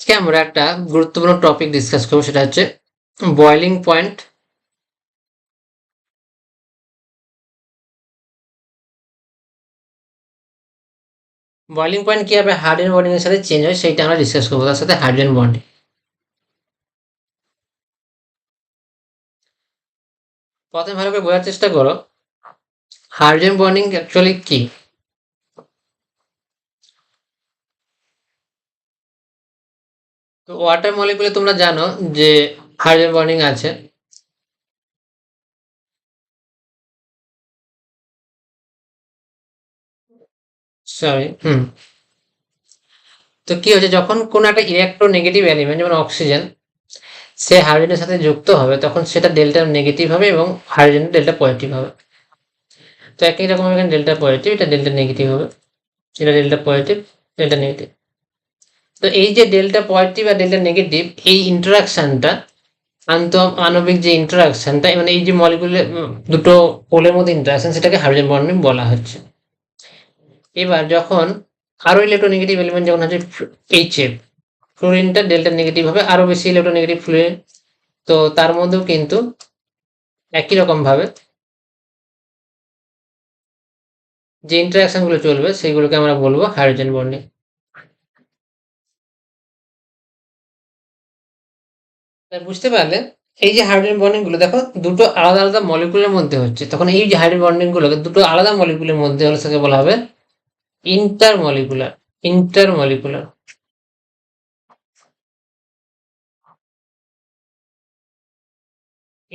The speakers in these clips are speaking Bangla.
আজকে আমরা একটা গুরুত্বপূর্ণ টপিক ডিসকাস করবো, সেটা হচ্ছে বয়লিং পয়েন্ট। বয়লিং পয়েন্ট কিভাবে হাইড্রোজেন বন্ডিং এর সাথে চেঞ্জ হয় সেইটা আমরা ডিসকাস করবো, তার সাথে হাইড্রোজেন বন্ডিং। প্রথমে ভালো করে বোঝার চেষ্টা করো হাইড্রোজেন বন্ডিং অ্যাকচুয়ালি কি। তো ওয়াটার মলিকুলে তোমরা জানো যে হাইড্রোজেন বন্ডিং আছে। সরি, তো কি হচ্ছে, যখন কোনো একটা ইলেকট্রোনেগেটিভ এলিমেন্ট যেমন অক্সিজেন সে হাইড্রোজেনের সাথে যুক্ত হবে, তখন সেটা ডেল্টা নেগেটিভ হবে এবং হাইড্রোজেন ডেল্টা পজিটিভ হবে। তো একই রকম এখানে ডেল্টা পজিটিভ, এটা ডেল্টা নেগেটিভ হবে, এটা ডেল্টা পজিটিভ, ডেল্টা নেগেটিভ। তো এই যে ডেল্টা পজিটিভ আর ডেল্টা নেগেটিভ, এই ইন্টারাকশনটা আন্তঃআণবিক যে ইন্টারাকশনটা, মানে এই যে মলিকুলের দুটো পোলের মধ্যে ইন্টারাকশন, সেটাকে হাইড্রোজেন বন্ডিং বলা হচ্ছে। এবার যখন আরো ইলেকট্রোনেগেটিভ এলিমেন্ট যখন হচ্ছে এইচএফ, ফ্লোরিনটা ডেল্টা নেগেটিভ হবে, আরো বেশি ইলেকট্রোনেগেটিভ ফ্লোরিন, তো তার মধ্যেও কিন্তু একই রকম ভাবে যে ইন্টারাকশন গুলো চলবে সেগুলোকে আমরা বলবো হাইড্রোজেন বন্ডিং। বুঝতে পারলে? এই যে হাইড্রোজেন বন্ডিং গুলো দেখো দুটো আলাদা আলাদা মলিকুলের মধ্যে হচ্ছে, তখন এই যে হাইড্রোজেন বন্ডিং গুলোকে দুটো আলাদা মলিকুলের মধ্যে হলে সেটাকে বলা হবে intermolecular. Intermolecular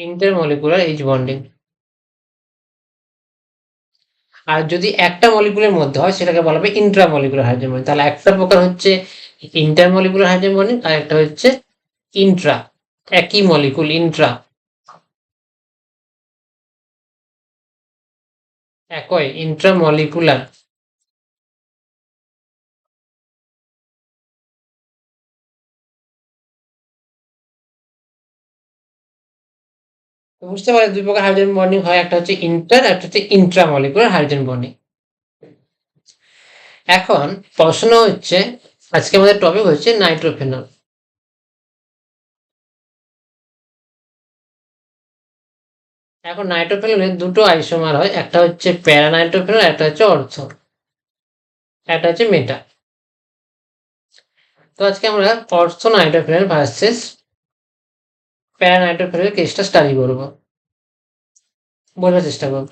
intermolecular H bonding. আর যদি একটা মলিকুলের মধ্যে হয় সেটাকে বলা হবে ইন্ট্রামলিকুলার হাইড্রোজেন বন্ডিং। তাহলে একটা প্রকার হচ্ছে ইন্টারমলিকুলার হাইড্রোজেন বন্ডিং, আর একটা হচ্ছে ইন্ট্রা, একই মলিকুল ইন্ট্রা, একই ইন্ট্রামলিকুলার। তো বুঝতে পারলে দুই প্রকার হাইড্রোজেন বন্ডিং হয়, একটা হচ্ছে ইন্টার, একটা হচ্ছে ইন্ট্রামলিকুলার হাইড্রোজেন বন্ডিং। এখন প্রশ্ন হচ্ছে, আজকে আমাদের টপিক হচ্ছে নাইট্রোফেনল। এখন নাইট্রোফেনলের দুটো আইসোমার হয়, একটা হচ্ছে প্যারা নাইট্রোফেনল, একটা হচ্ছে অর্থ, একটা হচ্ছে মেটা। তো আজকে আমরা অর্থ নাইট্রোফেনল ভার্সেস প্যারা নাইট্রোফেনল কেসটা স্টাডি করবো, বোঝার চেষ্টা করবো।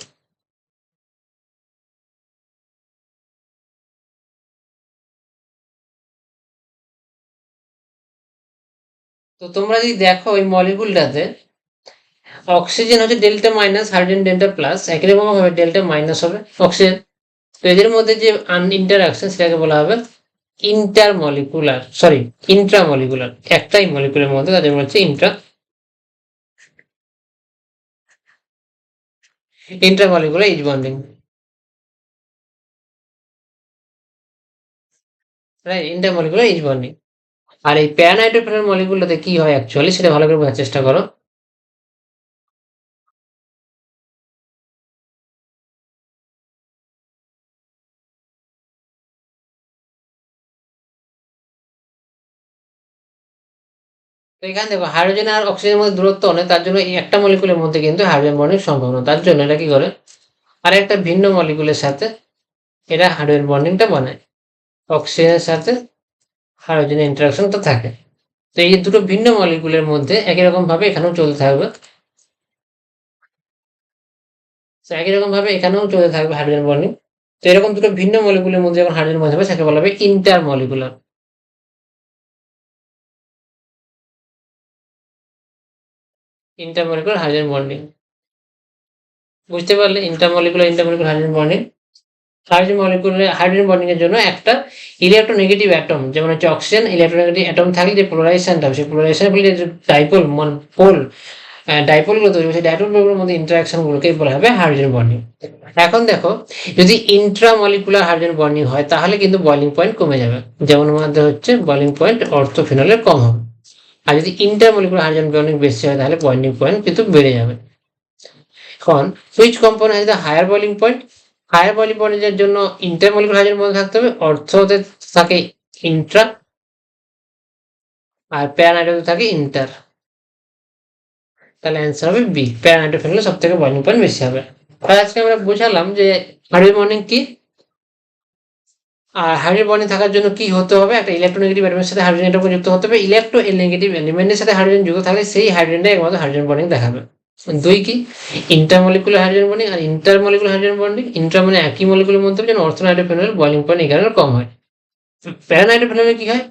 তো তোমরা যদি দেখো ওই মলিকুলটাতে অক্সিজেন হচ্ছে delta minus, hydrogen delta plus, একই রকম ভাবে ডেল্টা মাইনাস হবে অক্সিজেন। তো এদের মধ্যে যে ইন্টারাকশন সেটাকে বলা হবে ইন্টারমলিকুলার, সরি ইন্ট্রামলিকুলার। একটাই মলিকুলের মধ্যে তাদের হচ্ছে intramolecular H bonding, right, intermolecular H bonding. আর এই প্যারানাইট্রোফেনল মলিকুলটাতে কি হয় অ্যাকচুয়ালি সেটা ভালো করে বোঝার চেষ্টা করো। তো এখানে দেখো হাইড্রোজেন আর অক্সিজেনের মধ্যে দূরত্ব অনেক, তার জন্য এই একটা মলিকুলের মধ্যে কিন্তু হাইড্রোজেন বন্ডিং সম্ভব না, তার জন্য এটা কি করে আর একটা ভিন্ন মলিকুলের সাথে এটা হাইড্রোজেন বন্ডিংটা বানায়, অক্সিজেনের সাথে হাইড্রোজেনের ইন্টারাকশনটা থাকে। তো এই দুটো ভিন্ন মলিকুলের মধ্যে একই রকম ভাবে এখানেও চলতে থাকবে, তো একই রকম ভাবে এখানেও চলতে থাকবে হাইড্রোজেন বন্ডিং। তো এরকম দুটো ভিন্ন মলিকুলের মধ্যে যখন হাইড্রোজেন বন্ড হবে সেটাকে বলা হবে inter molecular. Inter molecular hydrogen bonding, বুঝতে পারলে? Inter molecular hydrogen bonding. Hydrogen bonding এর জন্য একটা ইলেকট্রোনেগেটিভ অ্যাটম, যেমন হচ্ছে অক্সিজেন, ইলেকট্রোনেগেটিভ অ্যাটম থাকলে যে পোলারাইজেশনটা হবে, সেই পোলারাইজেশন বলে যে ডাইপোল পোল ডাইপোলগুলো তৈরি হবে, সেই ডাইপোলগুলোর মধ্যে ইন্টারাকশন গুলোকে বলা হবে হাইড্রোজেন বন্ডিং। এখন দেখো যদি ইন্ট্রামলিকুলার হাইড্রোজেন বন্ডিং হয় তাহলে কিন্তু বয়লিং পয়েন্ট কমে যাবে, যেমন আমাদের হচ্ছে বয়লিং পয়েন্ট অর্থোফেনলের কম হবে। আর যদি ইন্টারমলিকুলার হাইড্রোজেন বন্ডিং বেশি হয় তাহলে বয়লিং পয়েন্ট কিন্তু বেড়ে যাবে। এখন which compound has the higher boiling point. Higher boiling পয়েন্টের জন্য ইন্টারমলিকুলার হাইড্রোজেন বন্ড থাকতে হবে, অর্থতে থাকে ইন্ট্রা, আর প্যারানাইট্রো থাকে ইন্টার। তাহলে অ্যান্সার হবে বি, প্যারানাইট্রো ফেনলে সব থেকে বয়লিং পয়েন্ট বেশি হবে। আর আজকে আমরা বোঝালাম যে হাইড্রোজেন বন্ডিং কি, আর হাইড্রোজেন বন্ডিং থাকার জন্য কি হতে হবে, একটা ইলেকট্রোনেগেটিভ এলিমেন্টের সাথে হাইড্রোজেন এটম যুক্ত হতে হবে। ইলেকট্রো নেগেটিভ এলিমেন্টের সাথে হাইড্রোজেন যুক্ত থাকলে সেই হাইড্রোজেনটা একমাত্র হাইড্রোজেন বন্ডিং দেখাবে। দুই কি, ইন্টারমলিকুলার হাইড্রোজেন বন্ডিং। আর ইন্টারমলিকুলার হাইড্রোজেন বন্ডিং, ইন্টার মানে একই মলিকুলের মধ্যে যেন অর্থোনাইট্রোফেনল বয়লিং পয়েন্ট এই কারণে কম হয়। প্যারানাইট্রোফেনলে কি হয়,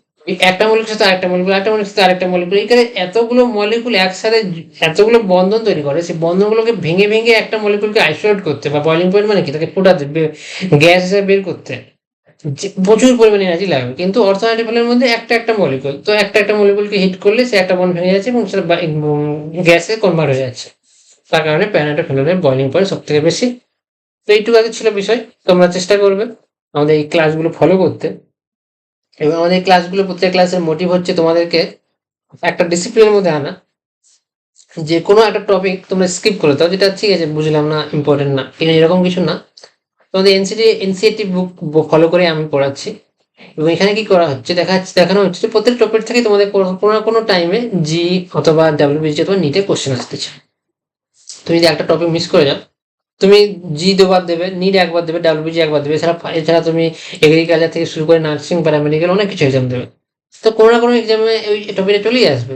একটা মলিকুলের সাথে আরেকটা মলিকুল, আরেকটা মলিকুলের সাথে আরেকটা মলিকুল, এখানে এতগুলো মলিকুল একসাথে এতগুলো বন্ধন তৈরি করে, সেই বন্ধনগুলোকে ভেঙে ভেঙে একটা মলিকুলকে আইসোলেট করতে, বা বয়লিং পয়েন্ট মানে কি, তাকে ফোটাতে, গ্যাস হিসেবে বের করতে প্রচুর পরিমাণে এনার্জি লাগবে। কিন্তু অর্থোনাইট্রোফেনের মধ্যে একটা একটা মলিকুল, তো একটা একটা মলিকুলকে হিট করলে সে একটা বন্ড ভেঙে যাচ্ছে এবং সেটা গ্যাসে কনভার্ট হয়ে যাচ্ছে। তার কারণে প্যারানাইট্রোফেনের বয়লিং পয়েন্ট সব থেকে বেশি। তো এইটুকু আগে ছিল বিষয়। তোমরা চেষ্টা করবে আমাদের এই ক্লাসগুলো ফলো করতে, এবং আমাদের এই ক্লাসগুলো প্রত্যেক ক্লাসের মোটিভ হচ্ছে তোমাদেরকে একটা ডিসিপ্লিনের মধ্যে আনা। যে কোনো একটা টপিক তোমরা স্কিপ করে দাও, যেটা ঠিক আছে বুঝলাম না, ইম্পর্টেন্ট না, এরকম কিছু না। তোমাদের এনসিইআরটি বুক ফলো করে আমি পড়াচ্ছি, এবং এখানে কি করা হচ্ছে দেখানো হচ্ছে যে প্রত্যেক টপিক থেকে তোমাদের কোনো না কোনো টাইমে জি অথবা ডাব্লিউবিসি অথবা নিটে কোশ্চেন আসতেছে। তুমি যদি একটা টপিক মিস করে যাও, তুমি জি দুবার দেবে, নিট একবার দেবে, ডাব্লিউবিজি একবার দেবে, এছাড়া তুমি এগ্রিকালচার থেকে শুরু করে নার্সিং, প্যারামেডিক্যাল অনেক কিছু এক্সাম দেবে। তো কোনো না কোনো এক্সামে ওই টপিকটা চলেই আসবে।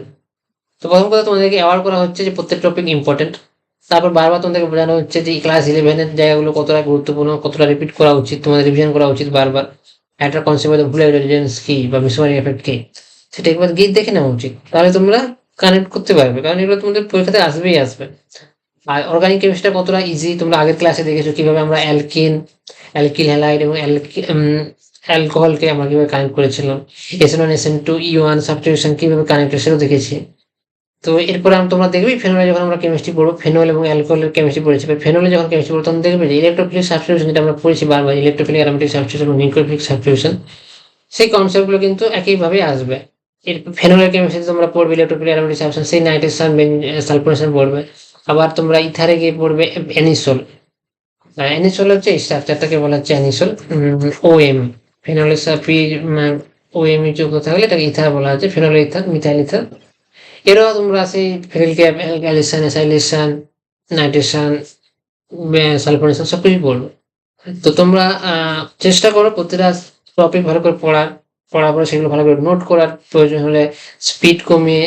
তো প্রথম কথা তোমাদেরকে অ্যাওয়ার করা হচ্ছে যে প্রত্যেক টপিক ইম্পর্টেন্ট। তারপর বারবার তোমাদেরকে বোঝানো হচ্ছে যে ক্লাস 11-এর জায়গাগুলো কতটা গুরুত্বপূর্ণ, কতটা রিপিট করা উচিত, তোমাদের রিভিশন করা উচিত বারবার। একটা কনসেপ্ট ভুলে রেলিজেন্স কি বা মিসমারি এফেক্ট কি, সেটা একবার গিয়ে দেখে নেওয়া উচিত। তাহলে তোমরা কানেক্ট করতে পারবে, কারণ এগুলো তোমাদের পরীক্ষাতে আসবেই আসবে। আর অর্গানিক কেমিস্ট্রিটা কতটা ইজি তোমরা আগের ক্লাসে দেখেছো, কিভাবে আমরা অ্যালকিল হ্যালাইড এবং অ্যালকোহলকে আমরা কিভাবে কানেক্ট করেছিলাম, SN1 SN2 E1 সাবস্টিটিউশন কিভাবে কানেক্ট সেটাও দেখেছি। তো এরপরে তোমরা দেখবে ফেনলে যখন আমরা কেমিস্ট্রি পড়বো, ফেনল এবং অ্যালকোহলের কেমিস্ট্রি পড়েছি, ফেনলে যখন কেমিস্ট্রি পড়বো তখন দেখবে যে ইলেকট্রোফিলিক সাবস্টিটিউশন, যেটা আমরা পড়েছি বারবার, ইলেকট্রোফিলিক অ্যারোমেটিক সাবস্টিটিউশন এবং নিউক্লিওফিলিক সাবস্টিটিউশন, সেই কনসেপ্টগুলো কিন্তু একইভাবে আসবে। এর ফেনলের কেমিস্ট্রিতে তোমরা পড়বে ইলেকট্রোফিলিক অ্যারোমেটিক সাবস্টিটিউশন, সেই নাইট্রেশন সালফোনেশন পড়বে। আবার তোমরা ইথারে গিয়ে পড়বে অ্যানিসোল। অ্যানিসোল হচ্ছে এই স্ট্রাকচারটাকে বলা হচ্ছে অ্যানিসোল, OM, ফেনলের সাথে OM যুক্ত থাকলে এটাকে ইথার বলা হচ্ছে, ফেনল ইথার, মিথাইল ইথার। এরাও তোমরা সেই ফেরিলকে অ্যালিসান, অ্যাসাইলেশন, নাইট্রেশন, সালফোনেশন সব কিছু পড়বে। তো তোমরা চেষ্টা করো প্রতিটা টপিক ভালো করে পড়ার পরে সেগুলো ভালো করে নোট করার, প্রয়োজন হলে স্পিড কমিয়ে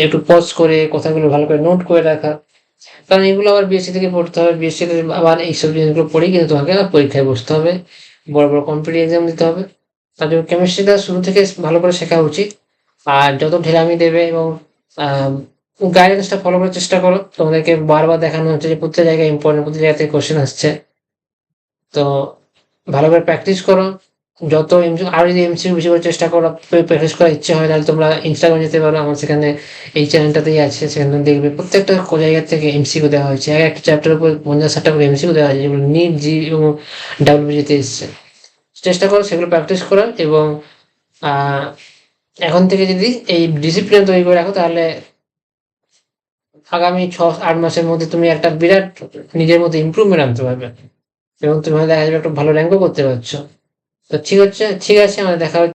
একটু পজ করে কথাগুলো ভালো করে নোট করে রাখা। কারণ এগুলো আবার বিএসসি থেকে পড়তে হবে, বিএসসি তে আবার এইসব জিনিসগুলো পড়েই কিন্তু তোমাকে আবার পরীক্ষায় বসতে হবে, বড় বড় কম্পিটিটিভ এক্সাম দিতে হবে। তার জন্য কেমিস্ট্রিটা শুরু থেকে ভালো করে শেখা উচিত। আর যত ঢেলামি দেবে এবং গাইডেন্সটা ফলো করার চেষ্টা করো। তোমাদেরকে বারবার দেখানো হচ্ছে যে প্রত্যেক জায়গায় ইম্পর্টেন্ট, প্রত্যেক জায়গা থেকে কোশ্চেন আসছে। তো ভালো করে প্র্যাকটিস করো। যত আর যদি এমসিকিউ বেশি করে চেষ্টা করো, প্র্যাকটিস করার ইচ্ছে হয়, তাহলে তোমরা ইনস্টাগ্রামে যেতে পারো, আমার সেখানে এই চ্যানেলটাতেই আছে, সেখানে দেখবে প্রত্যেকটা জায়গা থেকে এমসিকিউ দেওয়া হয়েছে। এক একটা চ্যাপ্টার উপর 50-60টা করে এমসিকিউ দেওয়া হয়েছে, যেগুলো নিট, জি এবং ডাব্লিউবিজিতে এসছে। চেষ্টা করো সেগুলো প্র্যাকটিস করার, এবং এখন থেকে যদি এই ডিসিপ্লিন তৈরি করে রাখো, তাহলে আগামী 6-8 মাসের মধ্যে তুমি একটা বিরাট নিজের মধ্যে ইমপ্রুভমেন্ট আনতে পারবে, এবং তুমি হয়তো দেখা যাবে একটা ভালো র্যাঙ্কও করতে পারছো। তো ঠিক আছে, আমাদের দেখা হচ্ছে।